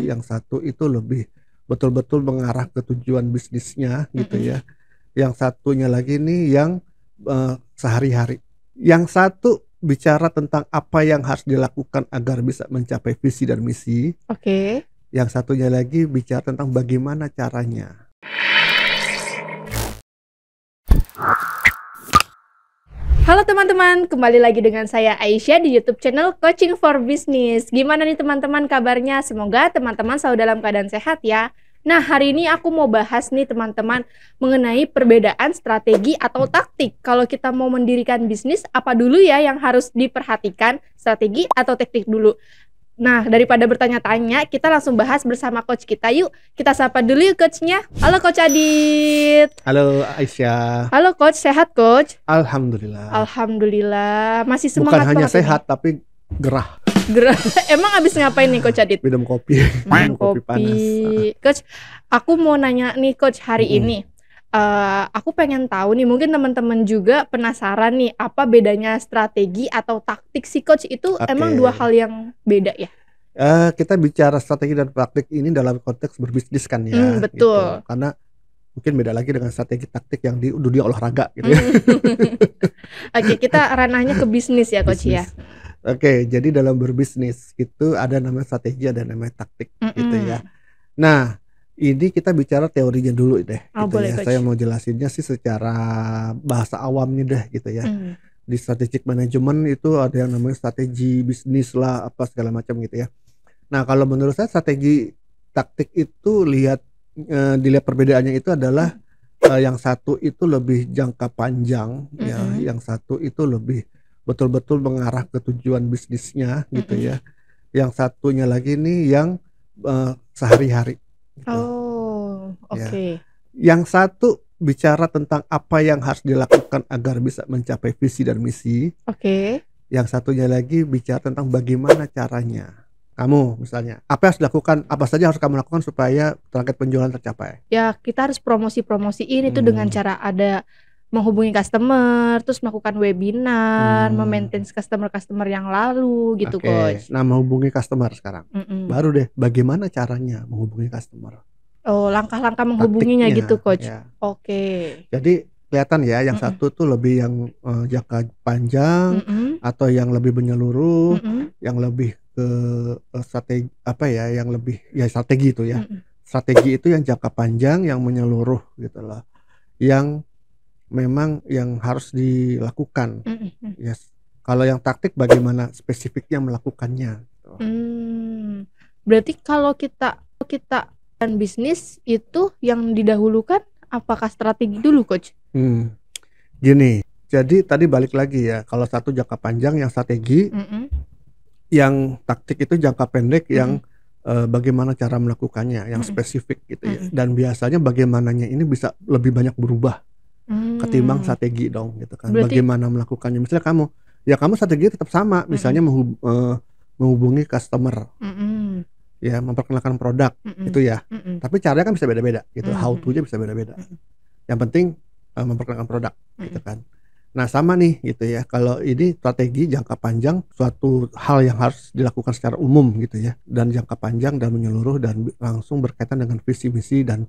Yang satu itu lebih betul-betul mengarah ke tujuan bisnisnya gitu ya. Yang satunya lagi nih yang sehari-hari. Yang satu bicara tentang apa yang harus dilakukan agar bisa mencapai visi dan misi. Oke. Yang satunya lagi bicara tentang bagaimana caranya. Halo teman-teman, kembali lagi dengan saya Aisyah di YouTube channel Coaching for Business. Gimana nih teman-teman kabarnya? Semoga teman-teman selalu dalam keadaan sehat ya. Nah, hari ini aku mau bahas nih teman-teman mengenai perbedaan strategi atau taktik. Kalau kita mau mendirikan bisnis, apa dulu ya yang harus diperhatikan? Strategi atau taktik dulu? Nah, daripada bertanya-tanya, kita langsung bahas bersama coach kita. Yuk, kita sapa dulu yuk coachnya. Halo Coach Adit. Halo Aisyah. Halo Coach, sehat Coach? Alhamdulillah. Alhamdulillah, masih Bukan semangat hanya banget sehat tapi gerah. Gerah. Emang abis ngapain nih Coach Adit? Minum kopi. Minum Kopi panas. Coach, aku mau nanya nih Coach hari ini. Aku pengen tahu nih, mungkin teman-teman juga penasaran nih, apa bedanya strategi atau taktik sih Coach? Itu emang dua hal yang beda ya? Kita bicara strategi dan praktik ini dalam konteks berbisnis kan ya. Betul. Gitu. Karena mungkin beda lagi dengan strategi taktik yang di dunia olahraga gitu ya. Oke, kita ranahnya ke bisnis ya Coach ya. Oke, jadi dalam berbisnis itu ada namanya strategi, ada namanya taktik gitu ya. Nah, ini kita bicara teorinya dulu deh gitu boleh, ya. Coach. Saya mau jelasinnya sih secara bahasa awamnya deh gitu ya. Di strategic management itu ada yang namanya strategi bisnis lah, apa segala macam gitu ya. Nah, kalau menurut saya strategi taktik itu dilihat perbedaannya itu adalah yang satu itu lebih jangka panjang ya, yang satu itu lebih betul-betul mengarah ke tujuan bisnisnya gitu ya. Yang satunya lagi nih yang sehari-hari gitu. Oke. Yang satu bicara tentang apa yang harus dilakukan agar bisa mencapai visi dan misi. Oke. Yang satunya lagi bicara tentang bagaimana caranya. Kamu misalnya, apa yang harus dilakukan, apa saja harus kamu lakukan supaya target penjualan tercapai? Ya, kita harus promosi-promosiin itu dengan cara ada menghubungi customer, terus melakukan webinar, memaintain customer-customer yang lalu gitu Coach. Nah, menghubungi customer sekarang. Baru deh, bagaimana caranya menghubungi customer? Oh, langkah-langkah menghubunginya Taktiknya, gitu Coach. ya. Oke. Jadi kelihatan ya, yang satu tuh lebih yang jangka panjang atau yang lebih menyeluruh, yang lebih ke strategi apa ya, yang lebih ya strategi itu ya. Strategi itu yang jangka panjang, yang menyeluruh gitu loh. Yang memang yang harus dilakukan. Yes. Kalau yang taktik bagaimana spesifiknya melakukannya. Berarti kalau kita kan bisnis itu yang didahulukan apakah strategi dulu Coach? Gini, jadi tadi balik lagi ya, kalau satu jangka panjang yang strategi, yang taktik itu jangka pendek yang bagaimana cara melakukannya, yang spesifik gitu ya. Dan biasanya bagaimananya ini bisa lebih banyak berubah ketimbang strategi dong gitu kan. Berarti, bagaimana melakukannya, misalnya kamu strategi tetap sama, misalnya menghubungi customer, ya memperkenalkan produk itu ya. Tapi caranya kan bisa beda-beda gitu, how to-nya bisa beda-beda. Yang penting memperkenalkan produk gitu kan. Nah, sama nih gitu ya. Kalau ini strategi jangka panjang, suatu hal yang harus dilakukan secara umum gitu ya, dan jangka panjang dan menyeluruh dan langsung berkaitan dengan visi misi dan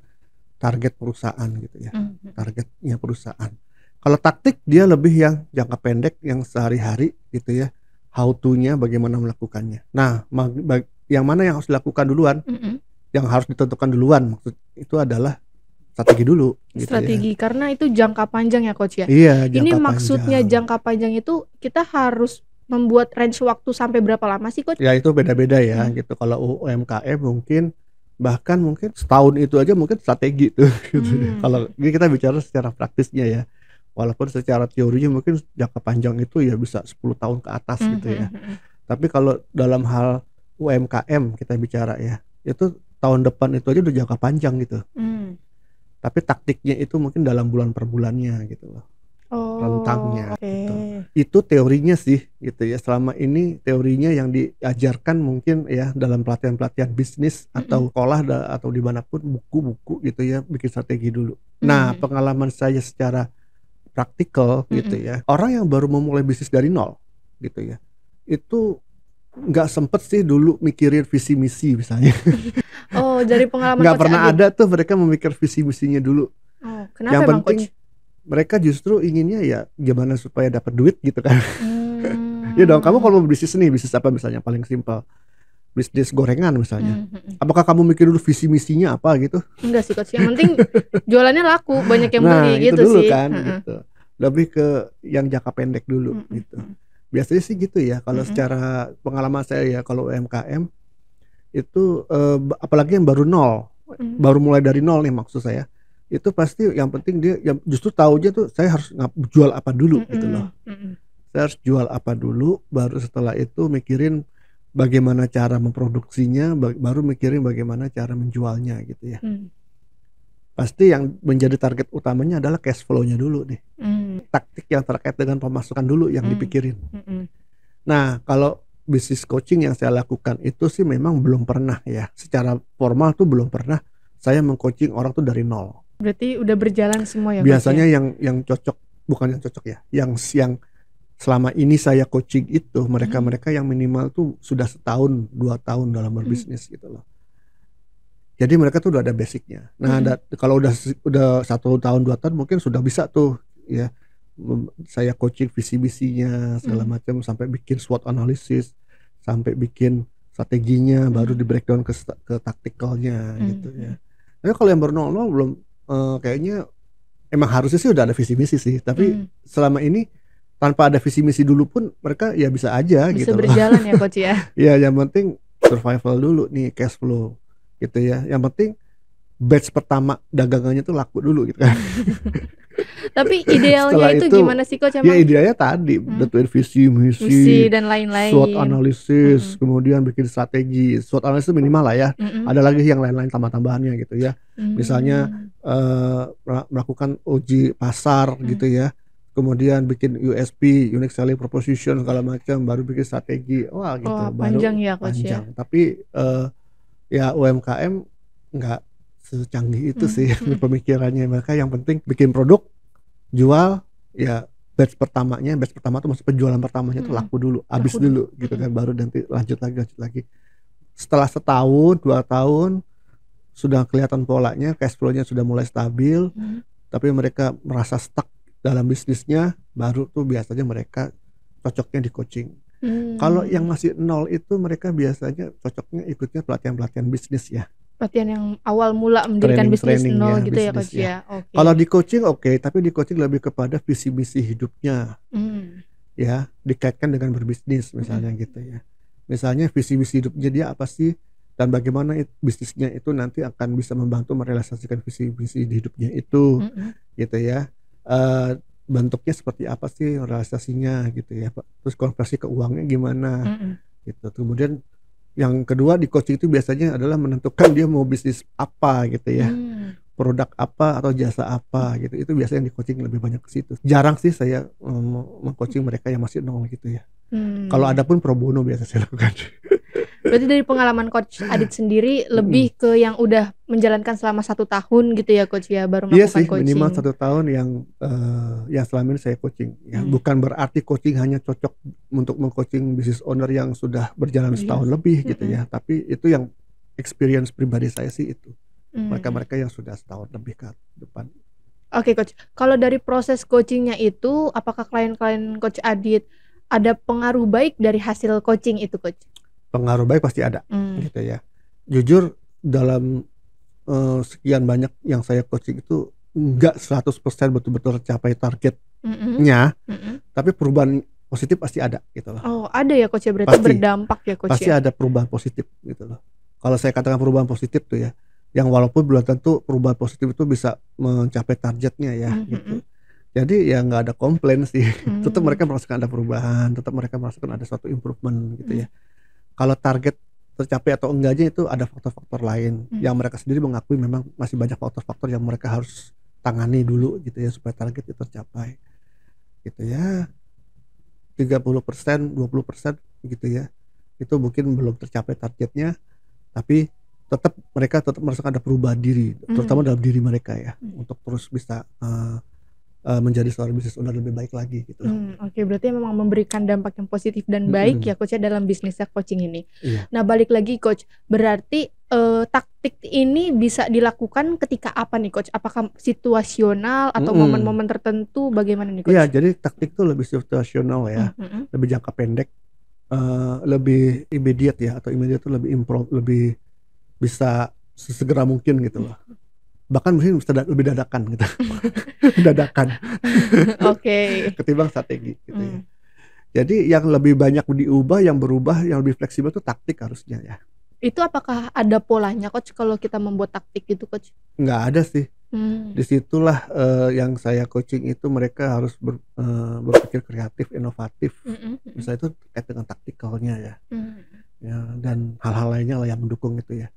target perusahaan gitu ya. Targetnya perusahaan. Kalau taktik dia lebih yang jangka pendek, yang sehari-hari gitu ya. How to-nya bagaimana melakukannya. Nah, yang mana yang harus dilakukan duluan? Yang harus ditentukan duluan maksud itu adalah strategi dulu gitu strategi ya. Karena itu jangka panjang ya Coach ya. Iya, ini maksudnya jangka panjang itu kita harus membuat range waktu sampai berapa lama sih Coach? Ya itu beda-beda ya gitu. Kalau UMKM mungkin bahkan mungkin setahun itu aja mungkin strategi tuh gitu. Kalau ini kita bicara secara praktisnya ya. Walaupun secara teorinya mungkin jangka panjang itu ya bisa 10 tahun ke atas gitu ya. Tapi kalau dalam hal UMKM kita bicara ya, itu tahun depan itu aja udah jangka panjang gitu. Tapi taktiknya itu mungkin dalam bulan per bulannya gitu loh. Rentangnya gitu. Itu teorinya sih gitu ya. Selama ini teorinya yang diajarkan mungkin ya dalam pelatihan-pelatihan bisnis atau sekolah atau dimanapun, buku-buku gitu ya, bikin strategi dulu. Nah, pengalaman saya secara praktikal gitu ya, orang yang baru memulai bisnis dari nol gitu ya, itu nggak sempet sih dulu mikirin visi misi misalnya. Oh, dari pengalaman Nggak Coach pernah Adit. ada tuh mereka memikir visi misinya dulu. Oh, kenapa Yang emang penting Coach? mereka justru inginnya ya gimana supaya dapat duit gitu kan. Ya dong, kamu kalau mau bisnis nih, bisnis apa misalnya paling simpel, bisnis gorengan misalnya. Apakah kamu mikir dulu visi misinya apa gitu? Enggak sih Coach, yang penting jualannya laku, banyak yang Nah, beli itu gitu dulu sih. kan gitu. Lebih ke yang jangka pendek dulu gitu. Biasanya sih gitu ya. Kalau secara pengalaman saya ya, kalau UMKM itu apalagi yang baru nol, baru mulai dari nol nih maksud saya. Itu pasti yang penting dia yang justru taunya tuh saya harus jual apa dulu gitu loh. Saya harus jual apa dulu, baru setelah itu mikirin bagaimana cara memproduksinya, baru mikirin bagaimana cara menjualnya gitu ya. Pasti yang menjadi target utamanya adalah cash flow-nya dulu nih. Taktik yang terkait dengan pemasukan dulu yang dipikirin. Nah, kalau bisnis coaching yang saya lakukan itu sih memang belum pernah ya. Secara formal tuh belum pernah saya meng-coaching orang tuh dari nol. Berarti udah berjalan semua ya. Biasanya yang cocok, bukan yang cocok ya, yang selama ini saya coaching itu mereka yang minimal tuh sudah setahun 2 tahun dalam berbisnis gitu loh. Jadi mereka tuh udah ada basicnya. Nah, kalau udah 1 tahun 2 tahun mungkin sudah bisa tuh ya, saya coaching visi misinya segala macam, sampai bikin SWOT analisis, sampai bikin strateginya, baru di breakdown ke taktikalnya gitu ya. Tapi kalau yang baru nol belum, kayaknya emang harusnya sih udah ada visi misi sih, tapi selama ini tanpa ada visi misi dulu pun mereka ya bisa aja bisa gitu loh. berjalan ya Coach ya. Ya yang penting survival dulu nih, cash flow gitu ya. Yang penting batch pertama dagangannya tuh laku dulu gitu kan. Tapi idealnya itu gimana sih Coach emang? Ya idealnya tadi tentuin visi misi dan lain-lain, SWOT analisis, kemudian bikin strategi. SWOT analisis minimal lah ya. Ada lagi yang lain-lain tambah-tambahannya gitu ya. Misalnya melakukan uji pasar gitu ya. Kemudian bikin USP, unique selling proposition segala macam, baru bikin strategi. Wah gitu. Wah, baru panjang ya Coach panjang. ya. Tapi ya UMKM nggak secanggih itu sih pemikirannya. Mereka yang penting bikin produk, jual, ya batch pertama tuh maksud penjualan pertamanya tuh laku dulu, habis dulu gitu kan, baru nanti lanjut lagi. Setelah 1 tahun 2 tahun sudah kelihatan polanya, cash flow-nya sudah mulai stabil, tapi mereka merasa stuck dalam bisnisnya, baru tuh biasanya mereka cocoknya di coaching. Kalau yang masih nol itu mereka biasanya cocoknya ikutnya pelatihan bisnis ya. Pelatihan yang awal mula mendirikan bisnis nol ya, gitu ya Coach ya. Okay. Kalau di coaching tapi di coaching lebih kepada visi misi hidupnya. Ya, dikaitkan dengan berbisnis misalnya gitu ya. Misalnya visi misi hidupnya dia apa sih, dan bagaimana bisnisnya itu nanti akan bisa membantu merealisasikan visi misi hidupnya itu gitu ya. Bentuknya seperti apa sih realisasinya gitu ya, terus konversi ke uangnya gimana gitu. Kemudian yang kedua di coaching itu biasanya adalah menentukan dia mau bisnis apa gitu ya, produk apa atau jasa apa gitu. Itu biasanya yang di coaching lebih banyak ke situ. Jarang sih saya meng-coaching mereka yang masih nol gitu ya. Kalau ada pun pro bono biasa saya lakukan. Berarti dari pengalaman Coach Adit sendiri lebih ke yang udah menjalankan selama 1 tahun gitu ya Coach ya, baru melakukan sih, coaching. Minimal 1 tahun yang selama ini saya coaching ya. Bukan berarti coaching hanya cocok untuk meng-coaching business owner yang sudah berjalan setahun lebih gitu ya. Tapi itu yang experience pribadi saya sih itu. Mereka-mereka yang sudah setahun lebih ke depan. Oke Coach, kalau dari proses coachingnya itu, apakah klien-klien Coach Adit ada pengaruh baik dari hasil coaching itu Coach? Pengaruh baik pasti ada gitu ya. Jujur dalam sekian banyak yang saya coaching itu enggak 100% betul-betul tercapai targetnya, tapi perubahan positif pasti ada gitu loh. Oh ada ya Coach ya, berarti pasti, berdampak ya Coach pasti ya? Ada perubahan positif gitu loh. Kalau saya katakan perubahan positif tuh ya, yang walaupun belum tentu perubahan positif itu bisa mencapai targetnya ya gitu. Jadi ya nggak ada komplain sih. Tetap mereka merasakan ada perubahan, tetap mereka merasakan ada suatu improvement gitu ya. Kalau target tercapai atau enggaknya itu ada faktor-faktor lain yang mereka sendiri mengakui memang masih banyak faktor-faktor yang mereka harus tangani dulu gitu ya, supaya target itu tercapai gitu ya. 30%, 20% gitu ya, itu mungkin belum tercapai targetnya, tapi mereka tetap merasakan ada perubahan diri, terutama dalam diri mereka ya, untuk terus bisa menjadi seorang business owner lebih baik lagi gitu. Oke, berarti memang memberikan dampak yang positif dan baik ya coach ya dalam bisnisnya coaching ini. Iya. Nah balik lagi coach, berarti taktik ini bisa dilakukan ketika apa nih coach? Apakah situasional atau momen-momen tertentu, bagaimana nih coach? Iya, jadi taktik itu lebih situasional ya, lebih jangka pendek, lebih immediate ya, atau immediate itu lebih lebih bisa sesegera mungkin gitu loh. Bahkan mungkin bisa lebih dadakan gitu. Dadakan. Oke. Ketimbang strategi gitu ya. Jadi yang lebih banyak diubah, yang berubah, yang lebih fleksibel itu taktik harusnya ya. Itu apakah ada polanya coach kalau kita membuat taktik gitu coach? Nggak ada sih. Disitulah yang saya coaching itu mereka harus berpikir kreatif, inovatif. Misalnya itu terkait dengan taktikalnya ya. Ya, dan hal-hal lainnya lah yang mendukung itu ya.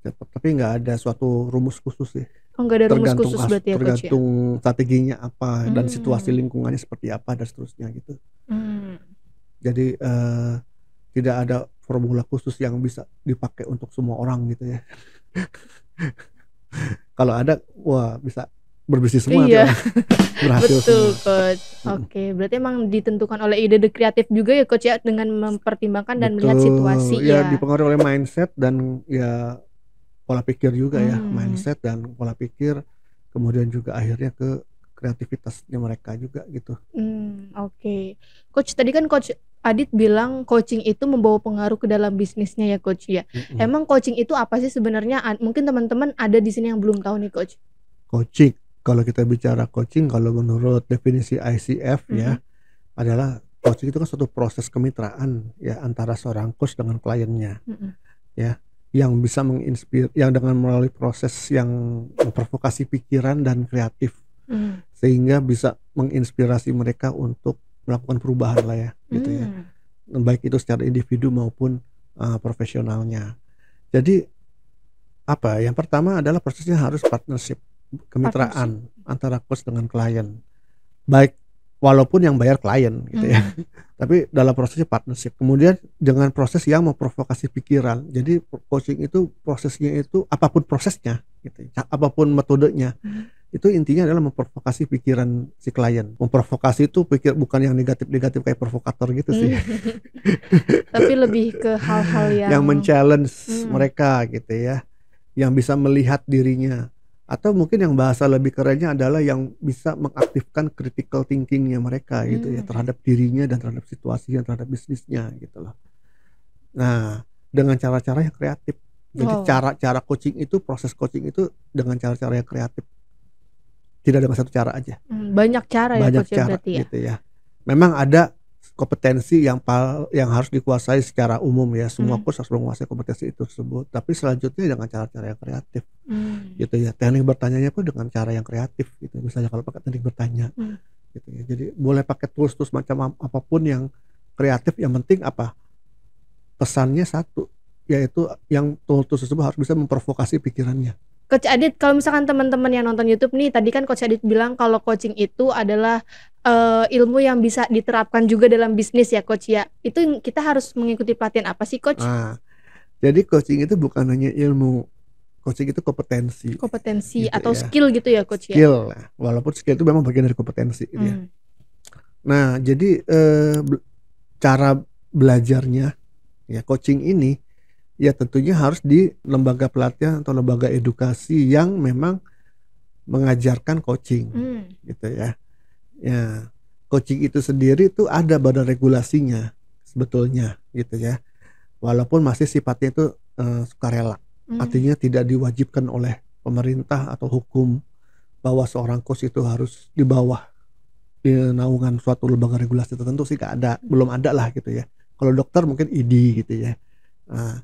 Tapi nggak ada suatu rumus khusus sih. Oh, nggak ada rumus khusus berarti ya coach ya? Tergantung strateginya apa dan situasi lingkungannya seperti apa dan seterusnya gitu. Jadi tidak ada formula khusus yang bisa dipakai untuk semua orang gitu ya. Kalau ada, wah bisa berbisnis semua. Iya. Berhasil betul semua. coach. Oke, berarti emang ditentukan oleh ide kreatif juga ya coach ya, dengan mempertimbangkan dan melihat situasi ya. ya. Dipengaruhi oleh mindset dan ya pola pikir juga ya, mindset dan pola pikir, kemudian juga akhirnya ke kreativitasnya mereka juga gitu. Oke. Coach, tadi kan coach Adit bilang coaching itu membawa pengaruh ke dalam bisnisnya ya coach ya. Emang coaching itu apa sih sebenarnya? Mungkin teman-teman ada di sini yang belum tahu nih coach. Coaching, kalau kita bicara coaching, kalau menurut definisi ICF ya, adalah coaching itu kan suatu proses kemitraan ya antara seorang coach dengan kliennya. Ya, yang bisa yang dengan melalui proses yang memprovokasi pikiran dan kreatif, sehingga bisa menginspirasi mereka untuk melakukan perubahan lah ya, gitu ya, baik itu secara individu maupun profesionalnya. Jadi apa? Yang pertama adalah prosesnya harus partnership, kemitraan antara coach dengan klien, baik walaupun yang bayar klien gitu ya. Tapi dalam prosesnya partnership. Kemudian dengan proses yang memprovokasi pikiran. Jadi coaching itu prosesnya itu apapun prosesnya gitu. Apapun metodenya. Itu intinya adalah memprovokasi pikiran si klien. Memprovokasi itu pikir bukan yang negatif-negatif kayak provokator gitu sih. Tapi lebih ke hal-hal yang men-challenge mereka gitu ya. Yang bisa melihat dirinya. Atau mungkin yang bahasa lebih kerennya adalah yang bisa mengaktifkan critical thinkingnya mereka gitu ya, terhadap dirinya dan terhadap situasinya, terhadap bisnisnya gitu loh. Nah, dengan cara-cara yang kreatif. Jadi cara-cara coaching itu, proses coaching itu dengan cara-cara yang kreatif. Tidak dengan satu cara aja. Banyak cara ya coach ya berarti ya. Gitu ya. Memang ada kompetensi yang harus dikuasai secara umum ya, semua coach harus menguasai kompetensi itu tersebut. Tapi selanjutnya dengan cara-cara yang kreatif, gitu ya. Teknik bertanyanya pun dengan cara yang kreatif, gitu. Misalnya kalau pakai teknik bertanya, gitu ya. Jadi boleh pakai tools macam apapun yang kreatif, yang penting apa? Pesannya satu, yaitu yang tools tersebut harus bisa memprovokasi pikirannya. Coach Adit, kalau misalkan teman-teman yang nonton YouTube nih, tadi kan Coach Adit bilang kalau coaching itu adalah ilmu yang bisa diterapkan juga dalam bisnis ya Coach ya. Itu kita harus mengikuti pelatihan apa sih Coach? Jadi coaching itu bukan hanya ilmu, coaching itu kompetensi. Kompetensi gitu atau ya. Skill gitu ya Coach skill, ya. Walaupun skill itu memang bagian dari kompetensi gitu ya. Nah jadi cara belajarnya ya coaching ini ya tentunya harus di lembaga pelatihan atau lembaga edukasi yang memang mengajarkan coaching, gitu ya. Ya, coaching itu sendiri itu ada badan regulasinya sebetulnya, gitu ya. Walaupun masih sifatnya itu sukarela, artinya tidak diwajibkan oleh pemerintah atau hukum bahwa seorang coach itu harus di bawah naungan suatu lembaga regulasi tertentu sih gak ada, belum ada lah gitu ya. Kalau dokter mungkin ID gitu ya. Nah,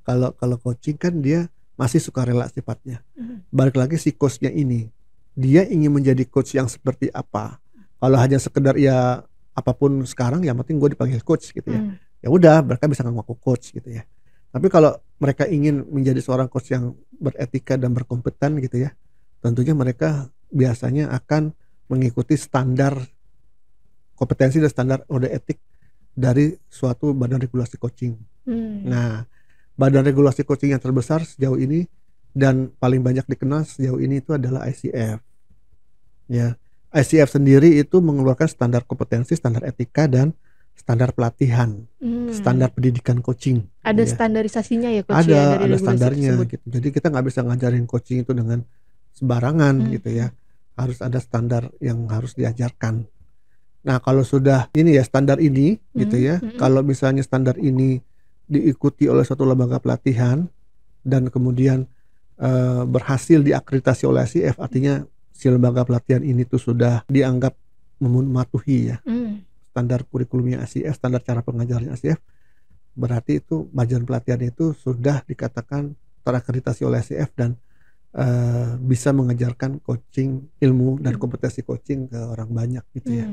kalau coaching kan dia masih sukarela sifatnya. Balik lagi si coachnya ini, dia ingin menjadi coach yang seperti apa. Kalau hanya sekedar ya apapun sekarang, yang penting gue dipanggil coach gitu ya. Ya udah, mereka bisa ngaku coach gitu ya. Tapi kalau mereka ingin menjadi seorang coach yang beretika dan berkompeten gitu ya, tentunya mereka biasanya akan mengikuti standar kompetensi dan standar kode etik dari suatu badan regulasi coaching. Nah, badan regulasi coaching yang terbesar sejauh ini dan paling banyak dikenal sejauh ini itu adalah ICF. Ya, ICF sendiri itu mengeluarkan standar kompetensi, standar etika, dan standar pelatihan, standar pendidikan coaching. Ada standarisasinya ya coach? Ada standarnya gitu. Jadi kita nggak bisa ngajarin coaching itu dengan sembarangan gitu ya. Harus ada standar yang harus diajarkan. Nah kalau sudah ini ya standar ini gitu ya. Kalau misalnya standar ini diikuti oleh suatu lembaga pelatihan dan kemudian berhasil diakreditasi oleh ICF, artinya si lembaga pelatihan ini tuh sudah dianggap mematuhi ya standar kurikulumnya ICF, standar cara pengajaran ICF, berarti itu majalah pelatihan itu sudah dikatakan terakreditasi oleh ICF dan bisa mengajarkan coaching, ilmu dan kompetensi coaching ke orang banyak gitu ya,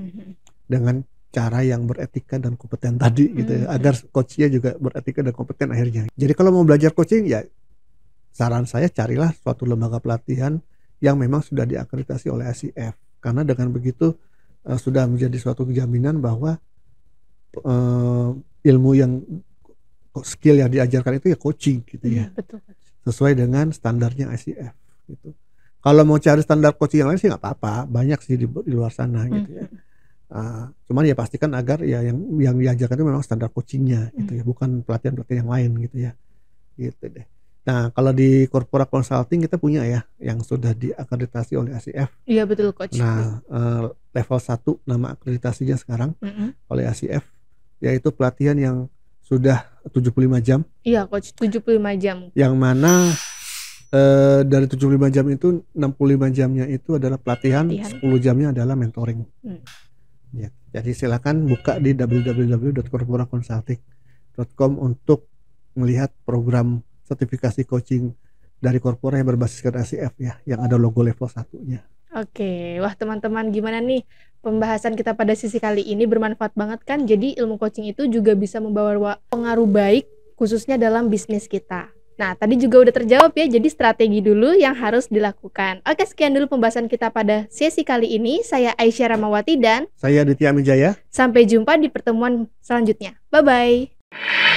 dengan cara yang beretika dan kompeten tadi gitu ya, agar coachnya juga beretika dan kompeten akhirnya. Jadi kalau mau belajar coaching ya saran saya carilah suatu lembaga pelatihan yang memang sudah diakreditasi oleh ICF, karena dengan begitu sudah menjadi suatu jaminan bahwa ilmu yang skill yang diajarkan itu ya coaching gitu ya, betul. Sesuai dengan standarnya ICF gitu. Kalau mau cari standar coaching yang lain sih nggak apa-apa, banyak sih di luar sana gitu ya. Cuman ya pastikan agar ya yang diajarkan itu memang standar coachingnya gitu ya, bukan pelatihan-pelatihan yang lain gitu ya, gitu deh. Nah kalau di corporate consulting kita punya ya yang sudah diakreditasi oleh ICF. Iya betul coach. Nah level 1 nama akreditasinya sekarang oleh ICF, yaitu pelatihan yang sudah 75 jam. Iya coach, 75 jam. Yang mana dari 75 jam itu 65 jamnya itu adalah pelatihan. 10 jamnya adalah mentoring. Ya, jadi silakan buka di www.corporaconsulting.com untuk melihat program sertifikasi coaching dari korporat yang berbasiskan ICF ya, yang ada logo level 1-nya. Oke, wah teman-teman gimana nih pembahasan kita pada sesi kali ini, bermanfaat banget kan? Jadi ilmu coaching itu juga bisa membawa pengaruh baik khususnya dalam bisnis kita. Nah tadi juga udah terjawab ya, jadi strategi dulu yang harus dilakukan. Oke, sekian dulu pembahasan kita pada sesi kali ini. Saya Aisyah Ramawati dan saya Aditya Mijaya. Sampai jumpa di pertemuan selanjutnya. Bye-bye.